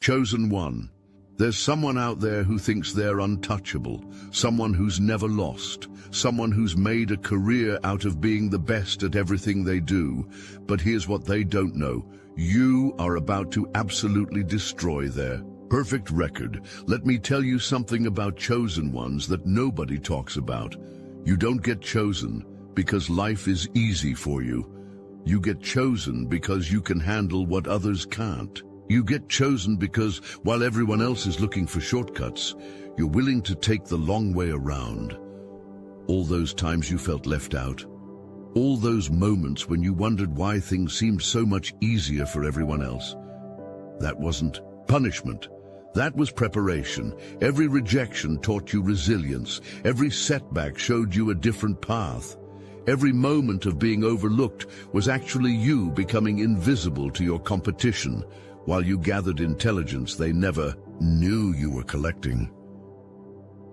Chosen one. There's someone out there who thinks they're untouchable, someone who's never lost, someone who's made a career out of being the best at everything they do. But here's what they don't know. You are about to absolutely destroy their perfect record. Let me tell you something about chosen ones that nobody talks about. You don't get chosen because life is easy for you. You get chosen because you can handle what others can't. You get chosen because, while everyone else is looking for shortcuts, you're willing to take the long way around. All those times you felt left out. All those moments when you wondered why things seemed so much easier for everyone else. That wasn't punishment. That was preparation. Every rejection taught you resilience. Every setback showed you a different path. Every moment of being overlooked was actually you becoming invisible to your competition, while you gathered intelligence they never knew you were collecting.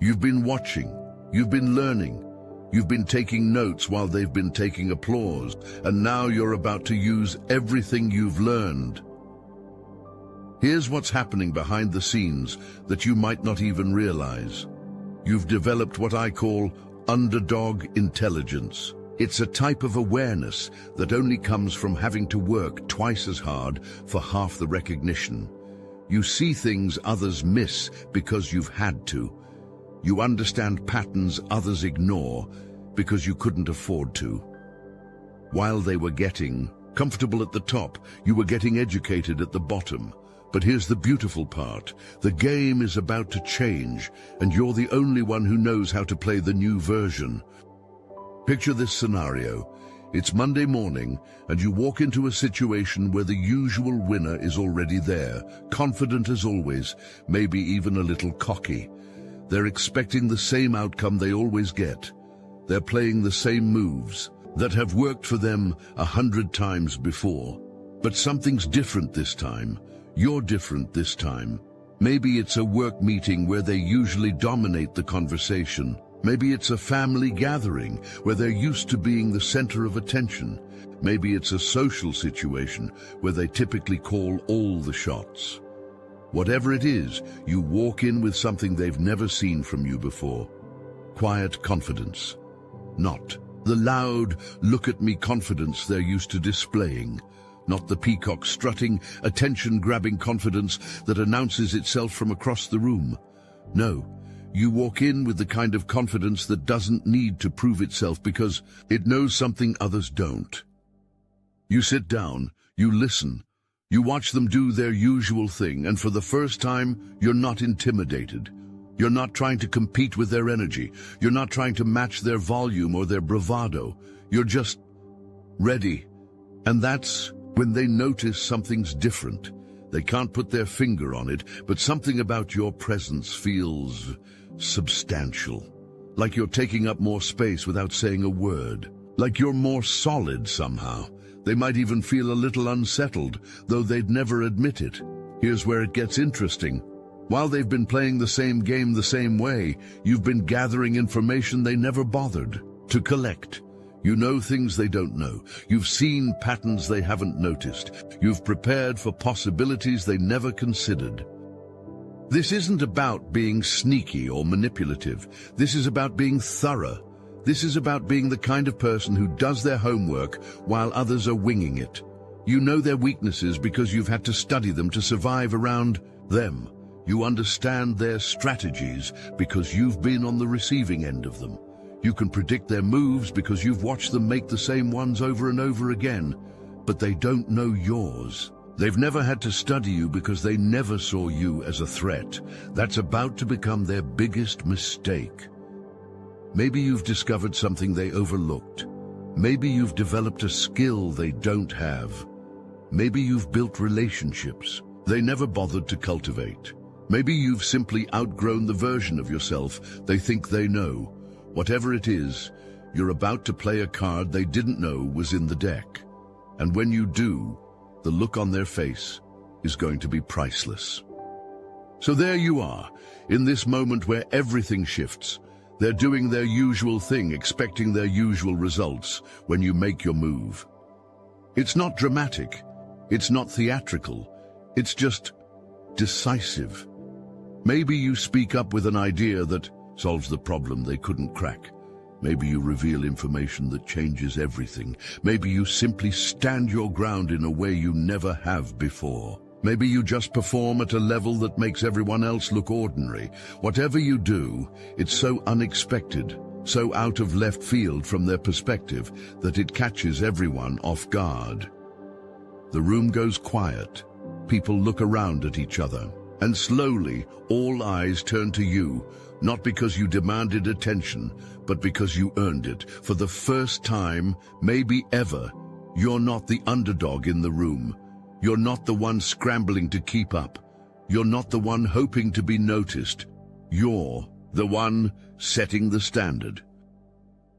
You've been watching, you've been learning, you've been taking notes while they've been taking applause, and now you're about to use everything you've learned. Here's what's happening behind the scenes that you might not even realize. You've developed what I call underdog intelligence. It's a type of awareness that only comes from having to work twice as hard for half the recognition. You see things others miss because you've had to. You understand patterns others ignore because you couldn't afford to. While they were getting comfortable at the top, you were getting educated at the bottom. But here's the beautiful part. The game is about to change, and you're the only one who knows how to play the new version. Picture this scenario. It's Monday morning, and you walk into a situation where the usual winner is already there, confident as always, maybe even a little cocky. They're expecting the same outcome they always get. They're playing the same moves that have worked for them 100 times before. But something's different this time. You're different this time. Maybe it's a work meeting where they usually dominate the conversation. Maybe it's a family gathering where they're used to being the center of attention. Maybe it's a social situation where they typically call all the shots. Whatever it is, you walk in with something they've never seen from you before. Quiet confidence. Not the loud, look-at-me confidence they're used to displaying. Not the peacock strutting, attention-grabbing confidence that announces itself from across the room. No. You walk in with the kind of confidence that doesn't need to prove itself because it knows something others don't. You sit down, you listen, you watch them do their usual thing, and for the first time, you're not intimidated. You're not trying to compete with their energy. You're not trying to match their volume or their bravado. You're just ready. And that's when they notice something's different. They can't put their finger on it, but something about your presence feels substantial. Like you're taking up more space without saying a word. Like you're more solid somehow. They might even feel a little unsettled, though they'd never admit it. Here's where it gets interesting. While they've been playing the same game the same way, you've been gathering information they never bothered to collect. You know things they don't know. You've seen patterns they haven't noticed. You've prepared for possibilities they never considered. This isn't about being sneaky or manipulative. This is about being thorough. This is about being the kind of person who does their homework while others are winging it. You know their weaknesses because you've had to study them to survive around them. You understand their strategies because you've been on the receiving end of them. You can predict their moves because you've watched them make the same ones over and over again, but they don't know yours. They've never had to study you because they never saw you as a threat. That's about to become their biggest mistake. Maybe you've discovered something they overlooked. Maybe you've developed a skill they don't have. Maybe you've built relationships they never bothered to cultivate. Maybe you've simply outgrown the version of yourself they think they know. Whatever it is, you're about to play a card they didn't know was in the deck. And when you do, the look on their face is going to be priceless. So there you are, in this moment where everything shifts. They're doing their usual thing, expecting their usual results when you make your move. It's not dramatic. It's not theatrical. It's just decisive. Maybe you speak up with an idea that solves the problem they couldn't crack. Maybe you reveal information that changes everything. Maybe you simply stand your ground in a way you never have before. Maybe you just perform at a level that makes everyone else look ordinary. Whatever you do, it's so unexpected, so out of left field from their perspective, that it catches everyone off guard. The room goes quiet. People look around at each other. And slowly, all eyes turn to you, not because you demanded attention, but because you earned it. For the first time, maybe ever, you're not the underdog in the room. You're not the one scrambling to keep up. You're not the one hoping to be noticed. You're the one setting the standard.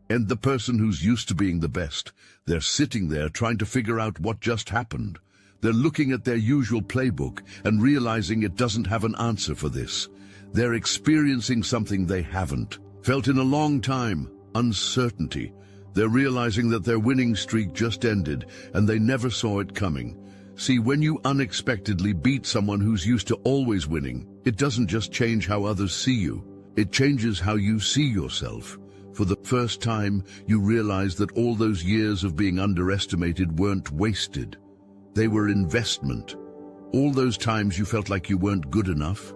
And the person who's used to being the best, they're sitting there trying to figure out what just happened. They're looking at their usual playbook and realizing it doesn't have an answer for this. They're experiencing something they haven't felt in a long time, uncertainty. They're realizing that their winning streak just ended and they never saw it coming. See, when you unexpectedly beat someone who's used to always winning, it doesn't just change how others see you. It changes how you see yourself. For the first time, you realize that all those years of being underestimated weren't wasted. They were investment. All those times you felt like you weren't good enough,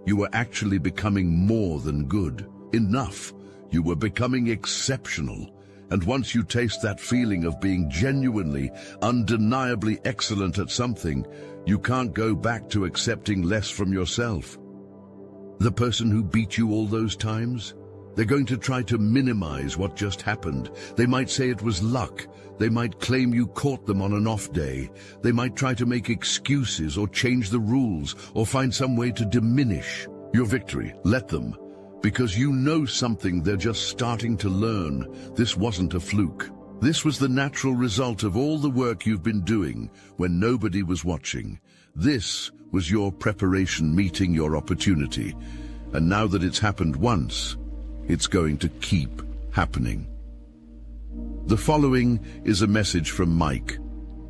you were actually becoming more than good. Enough. You were becoming exceptional. And once you taste that feeling of being genuinely, undeniably excellent at something, you can't go back to accepting less from yourself. The person who beat you all those times, they're going to try to minimize what just happened. They might say it was luck. They might claim you caught them on an off day. They might try to make excuses or change the rules or find some way to diminish your victory. Let them. Because you know something they're just starting to learn. This wasn't a fluke. This was the natural result of all the work you've been doing when nobody was watching. This was your preparation meeting your opportunity. And now that it's happened once, it's going to keep happening. The following is a message from Mike,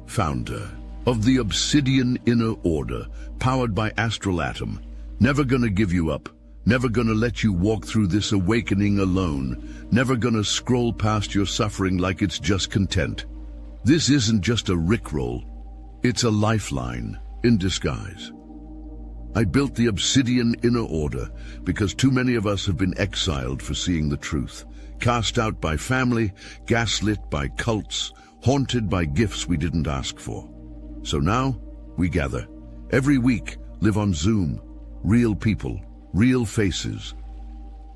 founder of the Obsidian Inner Order, powered by Astral Atom. Never gonna give you up. Never gonna let you walk through this awakening alone. Never gonna scroll past your suffering like it's just content. This isn't just a rickroll. It's a lifeline in disguise. I built the Obsidian Inner Order because too many of us have been exiled for seeing the truth, cast out by family, gaslit by cults, haunted by gifts we didn't ask for. So now, we gather. Every week, live on Zoom. Real people, real faces.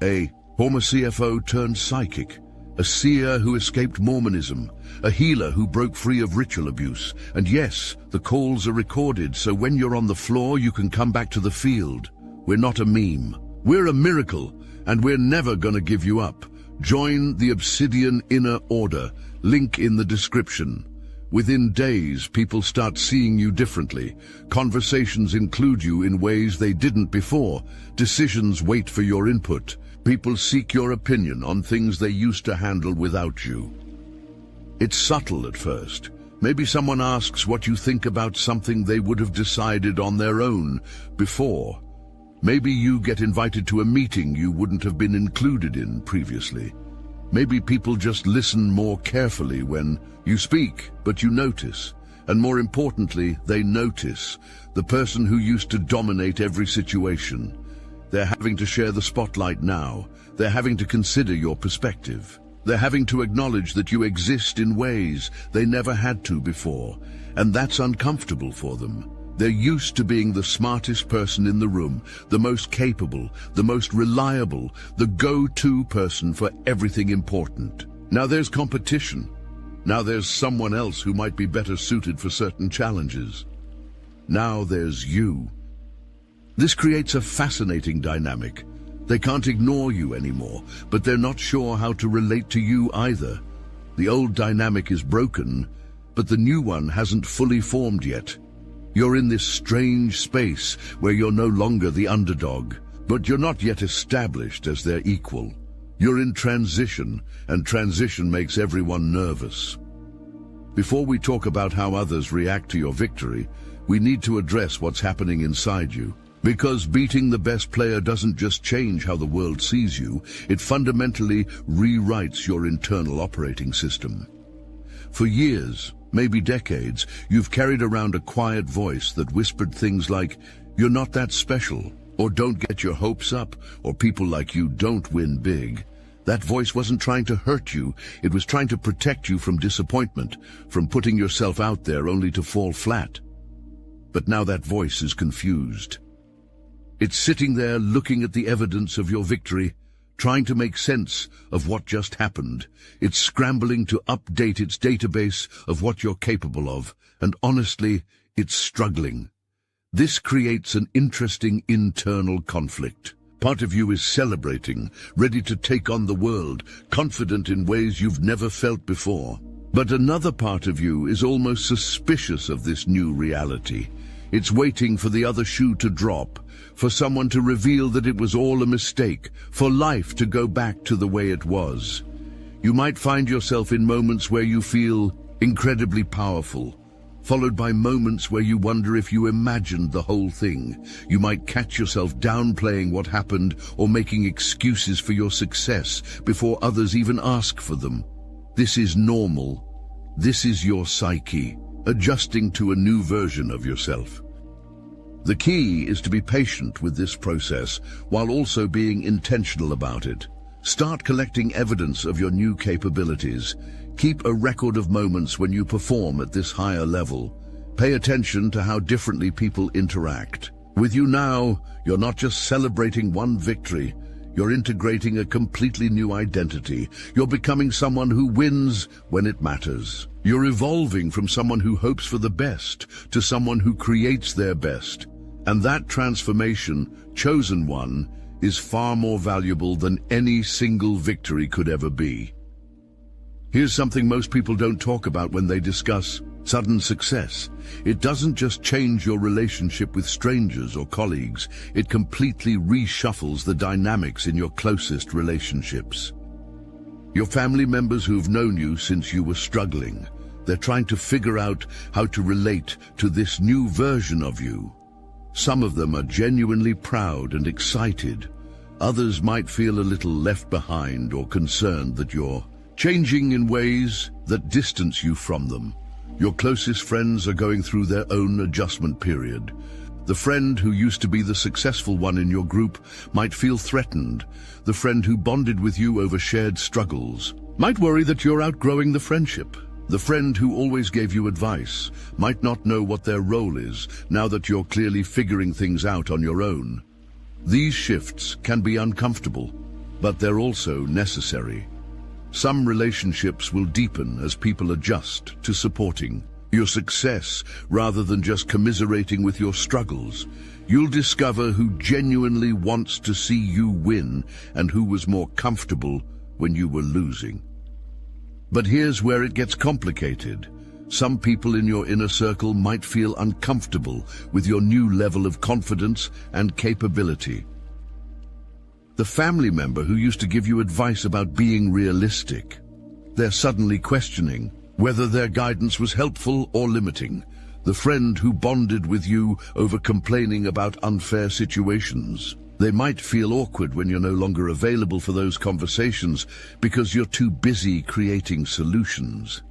A former CFO turned psychic, a seer who escaped Mormonism, a healer who broke free of ritual abuse. And yes, the calls are recorded, so when you're on the floor, you can come back to the field. We're not a meme. We're a miracle, and we're never gonna give you up. Join the Obsidian Inner Order, link in the description. Within days, people start seeing you differently. Conversations include you in ways they didn't before. Decisions wait for your input. People seek your opinion on things they used to handle without you. It's subtle at first. Maybe someone asks what you think about something they would have decided on their own before. Maybe you get invited to a meeting you wouldn't have been included in previously. Maybe people just listen more carefully when you speak, but you notice. And more importantly, they notice the person who used to dominate every situation. They're having to share the spotlight now. They're having to consider your perspective. They're having to acknowledge that you exist in ways they never had to before. And that's uncomfortable for them. They're used to being the smartest person in the room, the most capable, the most reliable, the go-to person for everything important. Now there's competition. Now there's someone else who might be better suited for certain challenges. Now there's you. This creates a fascinating dynamic. They can't ignore you anymore, but they're not sure how to relate to you either. The old dynamic is broken, but the new one hasn't fully formed yet. You're in this strange space where you're no longer the underdog, but you're not yet established as their equal. You're in transition, and transition makes everyone nervous. Before we talk about how others react to your victory, we need to address what's happening inside you. Because beating the best player doesn't just change how the world sees you, it fundamentally rewrites your internal operating system. For years, maybe decades, you've carried around a quiet voice that whispered things like, "You're not that special," or "Don't get your hopes up," or "People like you don't win big." That voice wasn't trying to hurt you, it was trying to protect you from disappointment, from putting yourself out there only to fall flat. But now that voice is confused. It's sitting there looking at the evidence of your victory, trying to make sense of what just happened. It's scrambling to update its database of what you're capable of, and honestly, it's struggling. This creates an interesting internal conflict. Part of you is celebrating, ready to take on the world, confident in ways you've never felt before. But another part of you is almost suspicious of this new reality. It's waiting for the other shoe to drop, for someone to reveal that it was all a mistake, for life to go back to the way it was. You might find yourself in moments where you feel incredibly powerful, followed by moments where you wonder if you imagined the whole thing. You might catch yourself downplaying what happened or making excuses for your success before others even ask for them. This is normal. This is your psyche, adjusting to a new version of yourself. The key is to be patient with this process while also being intentional about it. Start collecting evidence of your new capabilities. Keep a record of moments when you perform at this higher level. Pay attention to how differently people interact. With you now, you're not just celebrating one victory, you're integrating a completely new identity. You're becoming someone who wins when it matters. You're evolving from someone who hopes for the best to someone who creates their best. And that transformation, chosen one, is far more valuable than any single victory could ever be. Here's something most people don't talk about when they discuss sudden success. It doesn't just change your relationship with strangers or colleagues, it completely reshuffles the dynamics in your closest relationships. Your family members who've known you since you were struggling, they're trying to figure out how to relate to this new version of you. Some of them are genuinely proud and excited. Others might feel a little left behind or concerned that you're changing in ways that distance you from them. Your closest friends are going through their own adjustment period. The friend who used to be the successful one in your group might feel threatened. The friend who bonded with you over shared struggles might worry that you're outgrowing the friendship. The friend who always gave you advice might not know what their role is now that you're clearly figuring things out on your own. These shifts can be uncomfortable, but they're also necessary. Some relationships will deepen as people adjust to supporting your success rather than just commiserating with your struggles. You'll discover who genuinely wants to see you win and who was more comfortable when you were losing. But here's where it gets complicated. Some people in your inner circle might feel uncomfortable with your new level of confidence and capability. The family member who used to give you advice about being realistic, they're suddenly questioning whether their guidance was helpful or limiting. The friend who bonded with you over complaining about unfair situations, they might feel awkward when you're no longer available for those conversations because you're too busy creating solutions.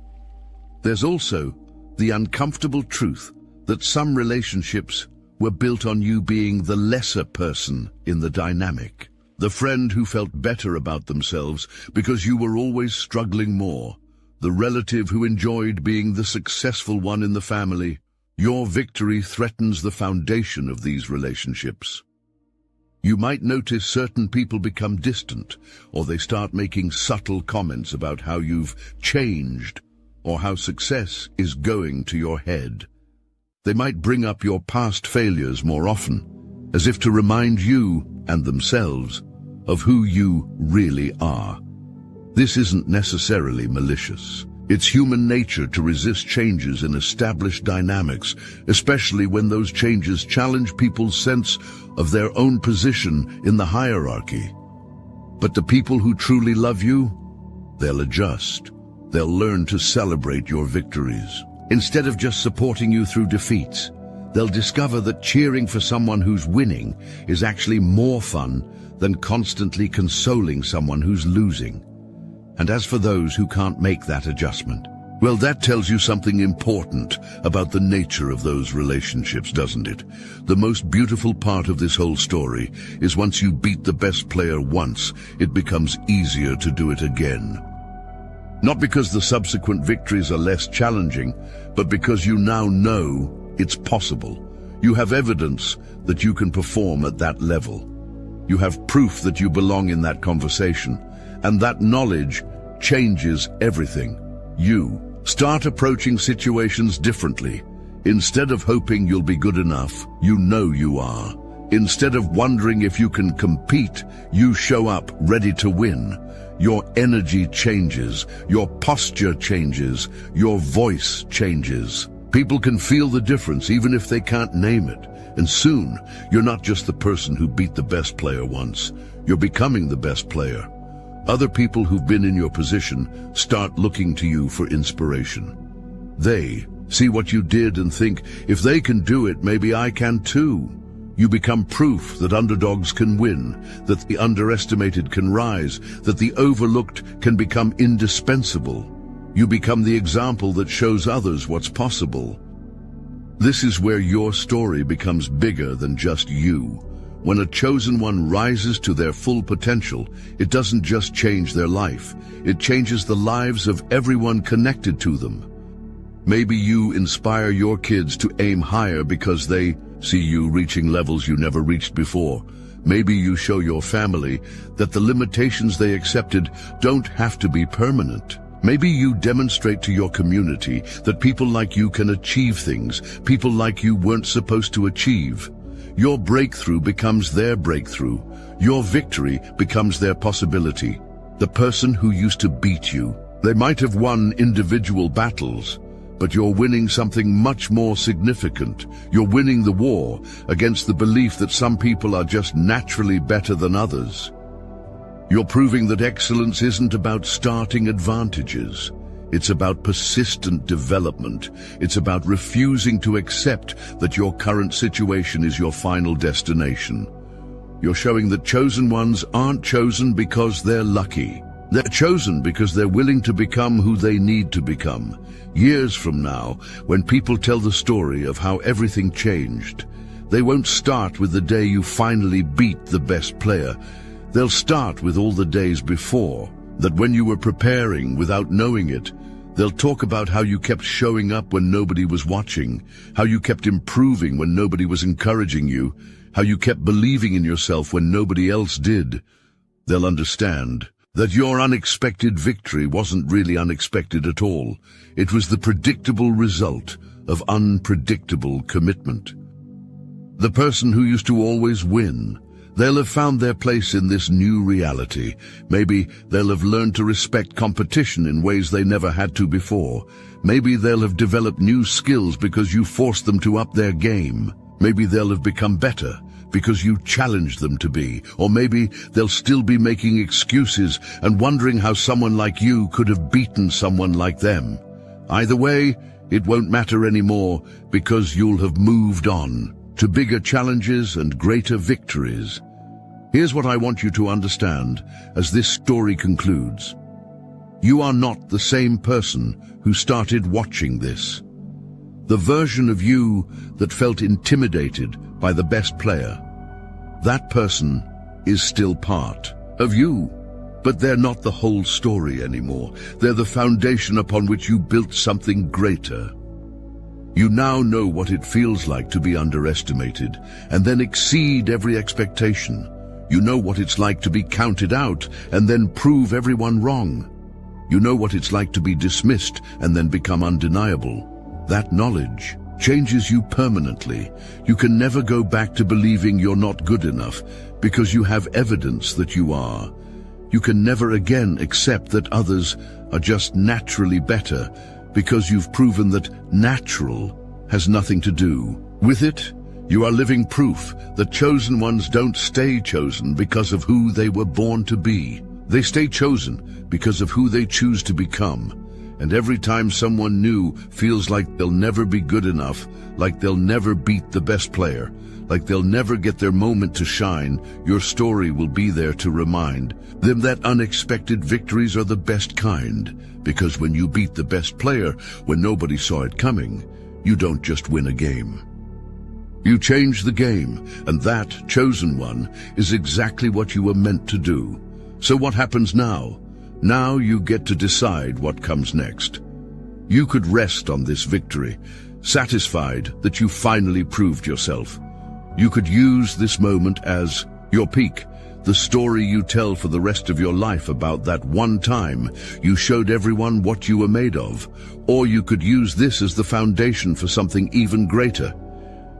There's also the uncomfortable truth that some relationships were built on you being the lesser person in the dynamic. The friend who felt better about themselves because you were always struggling more. The relative who enjoyed being the successful one in the family. Your victory threatens the foundation of these relationships. You might notice certain people become distant, or they start making subtle comments about how you've changed, or how success is going to your head. They might bring up your past failures more often, as if to remind you and themselves of who you really are. This isn't necessarily malicious. It's human nature to resist changes in established dynamics, especially when those changes challenge people's sense of their own position in the hierarchy. But the people who truly love you, they'll adjust. They'll learn to celebrate your victories. Instead of just supporting you through defeats, They'll discover that cheering for someone who's winning is actually more fun than constantly consoling someone who's losing. And as for those who can't make that adjustment, well, that tells you something important about the nature of those relationships, doesn't it? The most beautiful part of this whole story is once you beat the best player once, it becomes easier to do it again. Not because the subsequent victories are less challenging, but because you now know it's possible. You have evidence that you can perform at that level. You have proof that you belong in that conversation, and that knowledge changes everything. You start approaching situations differently. Instead of hoping you'll be good enough, you know you are. Instead of wondering if you can compete, you show up ready to win. Your energy changes, your posture changes, your voice changes. People can feel the difference even if they can't name it. And soon, you're not just the person who beat the best player once. You're becoming the best player. Other people who've been in your position start looking to you for inspiration. They see what you did and think, if they can do it, maybe I can too. You become proof that underdogs can win, that the underestimated can rise, that the overlooked can become indispensable. You become the example that shows others what's possible. This is where your story becomes bigger than just you. When a chosen one rises to their full potential, it doesn't just change their life, it changes the lives of everyone connected to them. Maybe you inspire your kids to aim higher because they see you reaching levels you never reached before. Maybe you show your family that the limitations they accepted don't have to be permanent. Maybe you demonstrate to your community that people like you can achieve things people like you weren't supposed to achieve. Your breakthrough becomes their breakthrough. Your victory becomes their possibility. The person who used to beat you, they might have won individual battles, but you're winning something much more significant. You're winning the war against the belief that some people are just naturally better than others. You're proving that excellence isn't about starting advantages. It's about persistent development. It's about refusing to accept that your current situation is your final destination. You're showing that chosen ones aren't chosen because they're lucky. They're chosen because they're willing to become who they need to become. Years from now, when people tell the story of how everything changed, they won't start with the day you finally beat the best player. They'll start with all the days before, that when you were preparing without knowing it. They'll talk about how you kept showing up when nobody was watching, how you kept improving when nobody was encouraging you, how you kept believing in yourself when nobody else did. They'll understand that your unexpected victory wasn't really unexpected at all. It was the predictable result of unpredictable commitment. The person who used to always win, they'll have found their place in this new reality. Maybe they'll have learned to respect competition in ways they never had to before. Maybe they'll have developed new skills because you forced them to up their game. Maybe they'll have become better because you challenged them to be. Or maybe they'll still be making excuses and wondering how someone like you could have beaten someone like them. Either way, it won't matter anymore because you'll have moved on to bigger challenges and greater victories. Here's what I want you to understand as this story concludes. You are not the same person who started watching this. The version of you that felt intimidated by the best player, that person is still part of you, but they're not the whole story anymore. They're the foundation upon which you built something greater. You now know what it feels like to be underestimated and then exceed every expectation. You know what it's like to be counted out and then prove everyone wrong. You know what it's like to be dismissed and then become undeniable. That knowledge changes you permanently. You can never go back to believing you're not good enough because you have evidence that you are. You can never again accept that others are just naturally better because you've proven that natural has nothing to do with it. You are living proof that chosen ones don't stay chosen because of who they were born to be. They stay chosen because of who they choose to become. And every time someone new feels like they'll never be good enough, like they'll never beat the best player, like they'll never get their moment to shine, your story will be there to remind them that unexpected victories are the best kind. Because when you beat the best player, when nobody saw it coming, you don't just win a game. You change the game, and that, chosen one, is exactly what you were meant to do. So what happens now? Now you get to decide what comes next. You could rest on this victory, satisfied that you finally proved yourself. You could use this moment as your peak, the story you tell for the rest of your life about that one time you showed everyone what you were made of. Or you could use this as the foundation for something even greater.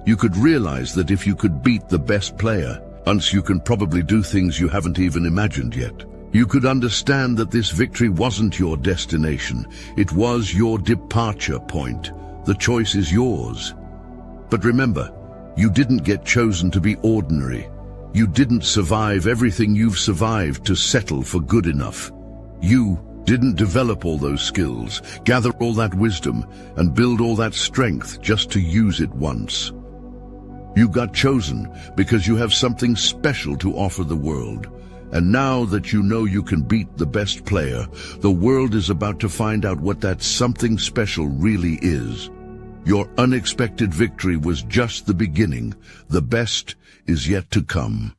You could realize that if you could beat the best player, once you can probably do things you haven't even imagined yet. You could understand that this victory wasn't your destination. It was your departure point. The choice is yours. But remember, you didn't get chosen to be ordinary. You didn't survive everything you've survived to settle for good enough. You didn't develop all those skills, gather all that wisdom, and build all that strength just to use it once. You got chosen because you have something special to offer the world. And now that you know you can beat the best player, the world is about to find out what that something special really is. Your unexpected victory was just the beginning. The best is yet to come.